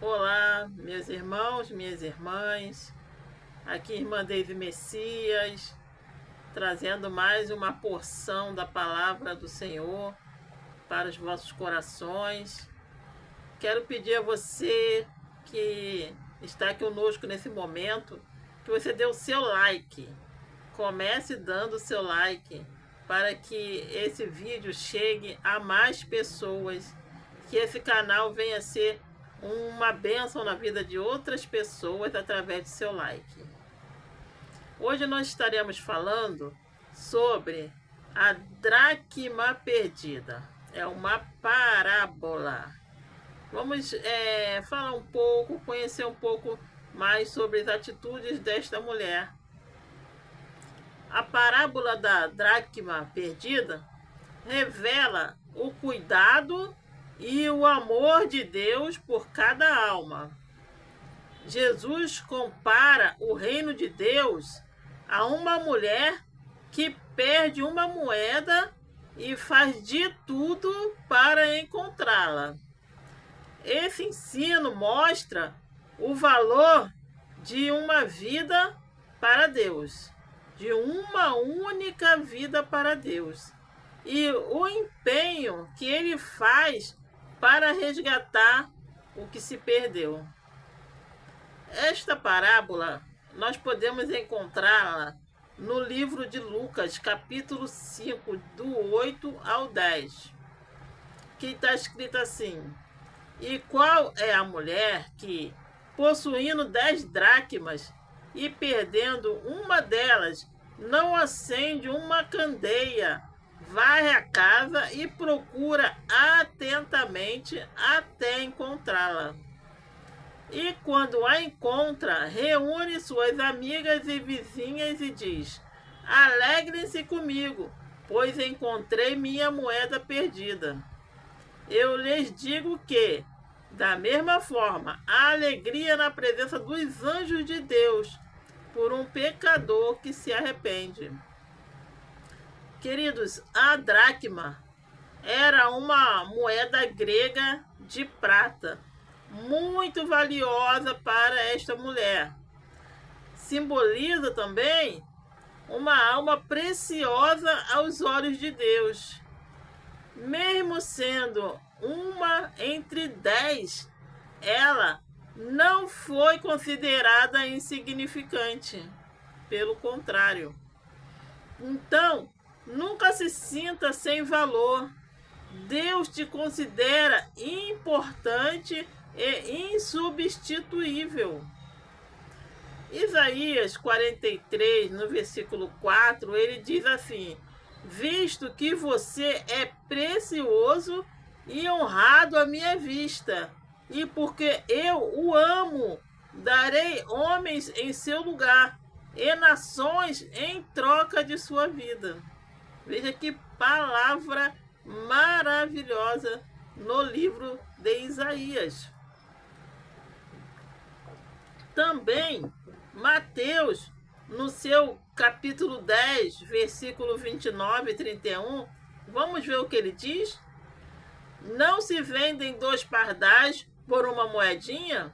Olá, meus irmãos, minhas irmãs. Aqui, irmã Deise Messias, trazendo mais uma porção da palavra do Senhor para os vossos corações. Quero pedir a você que está aqui conosco nesse momento, que você dê o seu like. Comece dando o seu like para que esse vídeo chegue a mais pessoas, que esse canal venha a ser uma bênção na vida de outras pessoas através do seu like. Hoje nós estaremos falando sobre a dracma perdida. É uma parábola. Vamos falar um pouco, conhecer um pouco mais sobre as atitudes desta mulher. A parábola da dracma perdida revela o cuidado e o amor de Deus por cada alma. Jesus compara o reino de Deus a uma mulher que perde uma moeda e faz de tudo para encontrá-la. Esse ensino mostra o valor de uma vida para Deus, de uma única vida para Deus, e o empenho que ele faz para resgatar o que se perdeu. Esta parábola nós podemos encontrá-la no livro de Lucas, capítulo 5, do 8 ao 10, que está escrito assim: E qual é a mulher que, possuindo 10 dracmas e perdendo uma delas, não acende uma candeia, varre a casa e procura atentamente até encontrá-la? E quando a encontra, reúne suas amigas e vizinhas e diz: Alegrem-se comigo, pois encontrei minha moeda perdida. Eu lhes digo que, da mesma forma, há alegria na presença dos anjos de Deus por um pecador que se arrepende. Queridos, a dracma era uma moeda grega de prata, muito valiosa para esta mulher. Simboliza também uma alma preciosa aos olhos de Deus. Mesmo sendo uma entre 10, ela não foi considerada insignificante. Pelo contrário. Então, nunca se sinta sem valor. Deus te considera importante e insubstituível. Isaías 43, no versículo 4, ele diz assim: Visto que você é precioso e honrado à minha vista, e porque eu o amo, darei homens em seu lugar e nações em troca de sua vida. Veja que palavra maravilhosa no livro de Isaías. Também Mateus, no seu capítulo 10, versículo 29 e 31, vamos ver o que ele diz? Não se vendem 2 pardais por uma moedinha?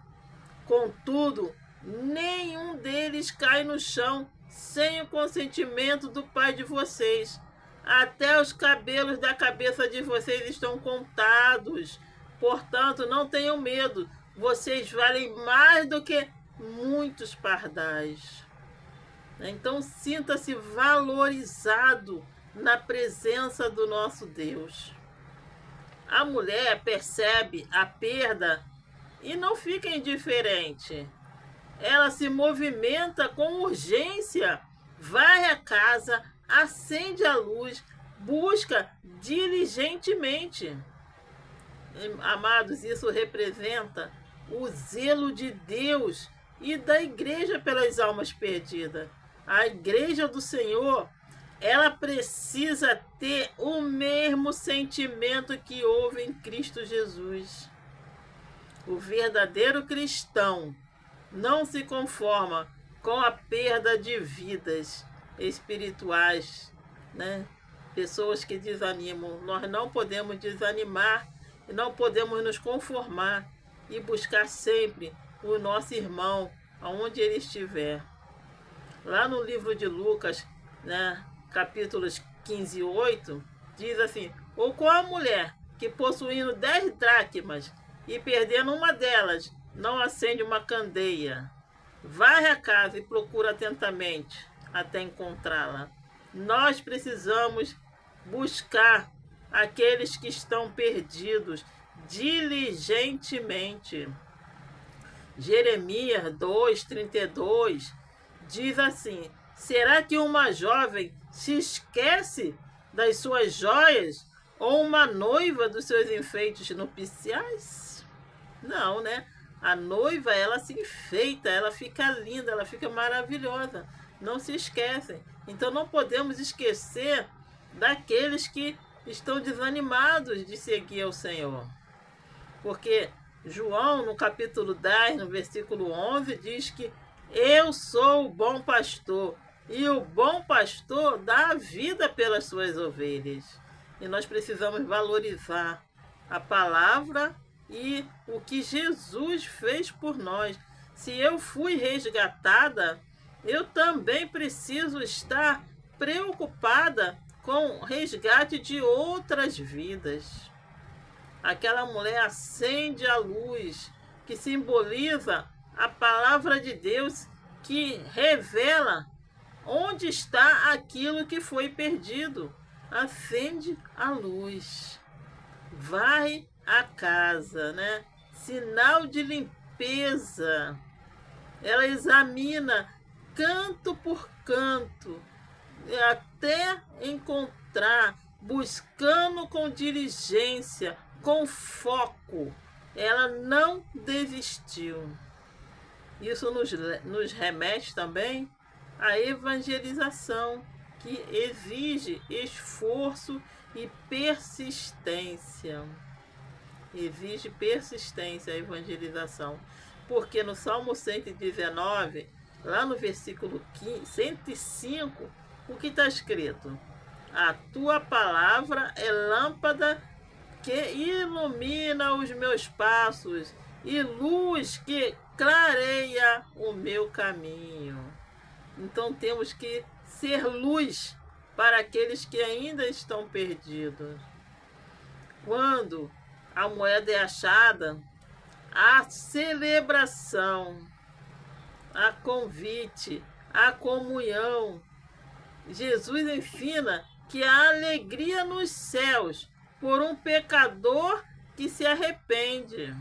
Contudo, nenhum deles cai no chão sem o consentimento do Pai de vocês. Até os cabelos da cabeça de vocês estão contados. Portanto, não tenham medo. Vocês valem mais do que muitos pardais. Então, sinta-se valorizado na presença do nosso Deus. A mulher percebe a perda e não fica indiferente. Ela se movimenta com urgência, vai à casa, acende a luz, busca diligentemente. Amados, isso representa o zelo de Deus e da igreja pelas almas perdidas. A igreja do Senhor, ela precisa ter o mesmo sentimento que houve em Cristo Jesus. O verdadeiro cristão não se conforma com a perda de vidas espirituais, né? Pessoas que desanimam. Nós não podemos desanimar e não podemos nos conformar. e buscar sempre o nosso irmão, aonde ele estiver. Lá no livro de Lucas, né, capítulos 15 e 8, diz assim: ou qual a mulher que possuindo 10 dracmas e perdendo uma delas, não acende uma candeia, varre a casa e procura atentamente até encontrá-la. Nós precisamos buscar aqueles que estão perdidos diligentemente. Jeremias 2:32 diz assim: será que uma jovem se esquece das suas joias ou uma noiva dos seus enfeites nupciais? Não, né? A noiva, ela se enfeita, ela fica linda, ela fica maravilhosa. Não se esquecem. Então não podemos esquecer daqueles que estão desanimados de seguir ao Senhor. Porque João, no capítulo 10, no versículo 11, diz que eu sou o bom pastor, e o bom pastor dá a vida pelas suas ovelhas. E nós precisamos valorizar a palavra e o que Jesus fez por nós. Se eu fui resgatada, eu também preciso estar preocupada com o resgate de outras vidas. Aquela mulher acende a luz, que simboliza a palavra de Deus, que revela onde está aquilo que foi perdido. Acende a luz, varre a casa, né? Sinal de limpeza. Ela examina canto por canto, até encontrar, buscando com diligência, com foco. Ela não desistiu. Isso nos remete também à evangelização, que exige esforço e persistência. Exige persistência a evangelização. Porque no Salmo 119, lá no versículo 105, o que está escrito? A tua palavra é lâmpada que ilumina os meus passos e luz que clareia o meu caminho. Então temos que ser luz para aqueles que ainda estão perdidos. Quando a moeda é achada, a celebração, a convite, a comunhão. Jesus ensina que há alegria nos céus por um pecador que se arrepende.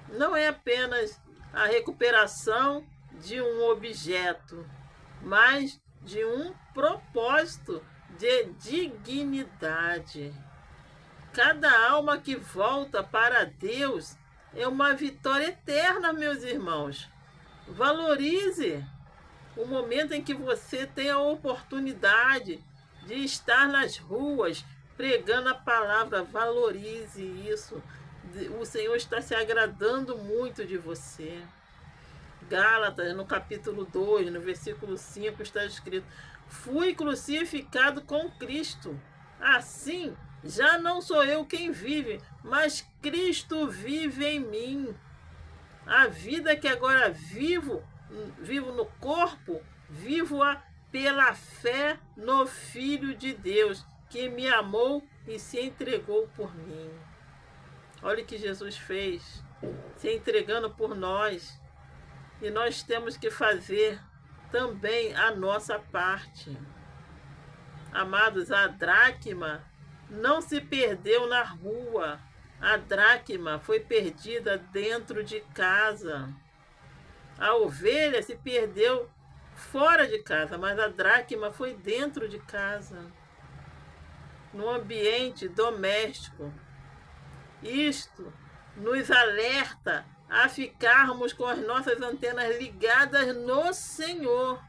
Não é apenas a recuperação de um objeto, mas de um propósito de dignidade. Cada alma que volta para Deus é uma vitória eterna, meus irmãos. Valorize o momento em que você tem a oportunidade de estar nas ruas pregando a palavra. Valorize isso. O Senhor está se agradando muito de você. Gálatas, no capítulo 2, no versículo 5, está escrito: fui crucificado com Cristo. Assim, já não sou eu quem vive, mas Cristo vive em mim. A vida que agora vivo no corpo, vivo-a pela fé no Filho de Deus, que me amou e se entregou por mim. Olha o que Jesus fez, se entregando por nós. E nós temos que fazer também a nossa parte. Amados, a dracma não se perdeu na rua. A dracma foi perdida dentro de casa. A ovelha se perdeu fora de casa, mas a dracma foi dentro de casa, no ambiente doméstico. Isto nos alerta a ficarmos com as nossas antenas ligadas no Senhor,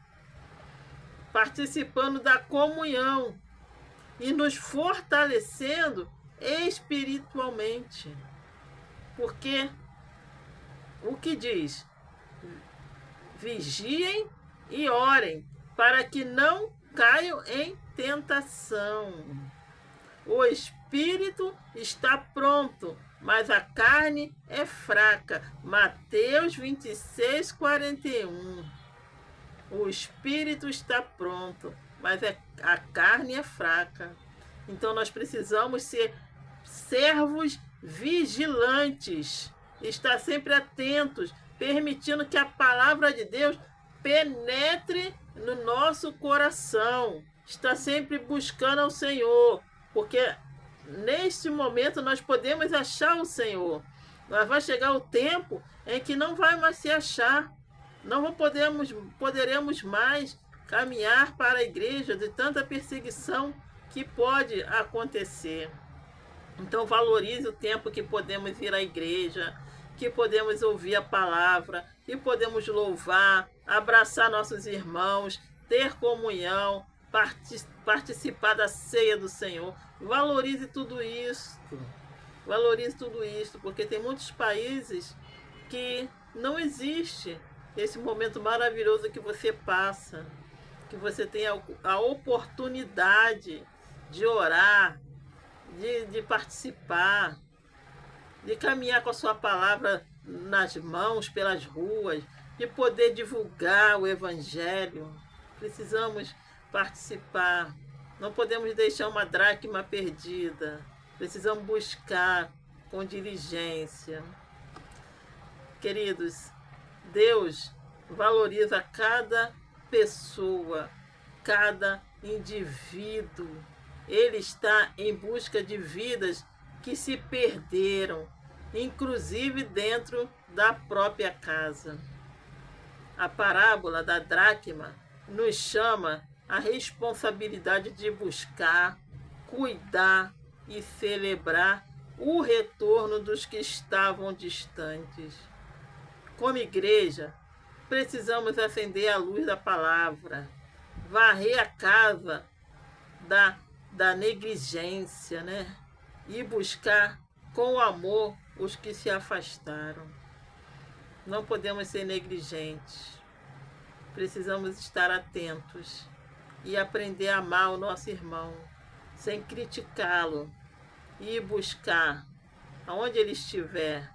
participando da comunhão e nos fortalecendo espiritualmente. Porque o que diz? Vigiem e orem, para que não caiam em tentação. O espírito está pronto, mas a carne é fraca. Mateus 26, 41. O espírito está pronto, mas a carne é fraca. Então nós precisamos ser servos vigilantes, estar sempre atentos, permitindo que a palavra de Deus penetre no nosso coração. Está sempre buscando ao Senhor, porque neste momento nós podemos achar o Senhor. Mas vai chegar o tempo em que não vai mais se achar. Não poderemos mais caminhar para a igreja de tanta perseguição que pode acontecer. Então valorize o tempo que podemos ir à igreja, que podemos ouvir a palavra, que podemos louvar, abraçar nossos irmãos, ter comunhão, participar da ceia do Senhor. Valorize tudo isso. Valorize tudo isso, porque tem muitos países que não existe esse momento maravilhoso que você passa, que você tem a oportunidade de orar, de participar, de caminhar com a sua palavra nas mãos, pelas ruas, de poder divulgar o Evangelho. Precisamos participar. Não podemos deixar uma dracma perdida. Precisamos buscar com diligência. Queridos, Deus valoriza cada pessoa, cada indivíduo. Ele está em busca de vidas que se perderam, inclusive dentro da própria casa. A parábola da dracma nos chama a responsabilidade de buscar, cuidar e celebrar o retorno dos que estavam distantes. Como igreja, precisamos acender a luz da palavra, varrer a casa da negligência, né? E buscar com amor os que se afastaram. Não podemos ser negligentes. Precisamos estar atentos e aprender a amar o nosso irmão, sem criticá-lo, e buscar, aonde ele estiver,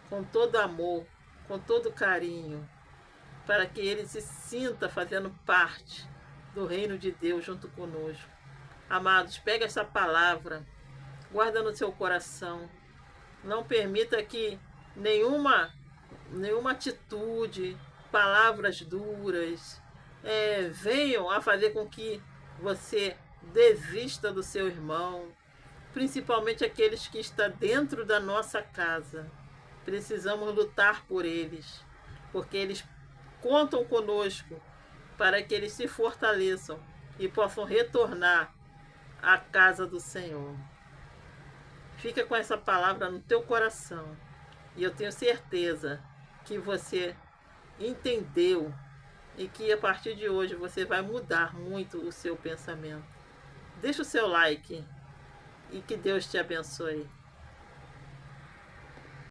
com todo amor, com todo carinho, para que ele se sinta fazendo parte do reino de Deus junto conosco. Amados, pega essa palavra, guarda no seu coração. Não permita que nenhuma atitude, palavras duras, venham a fazer com que você desista do seu irmão, principalmente aqueles que estão dentro da nossa casa. Precisamos lutar por eles, porque eles contam conosco para que eles se fortaleçam e possam retornar à casa do Senhor. Fica com essa palavra no teu coração e eu tenho certeza que você entendeu e que a partir de hoje você vai mudar muito o seu pensamento. Deixa o seu like e que Deus te abençoe.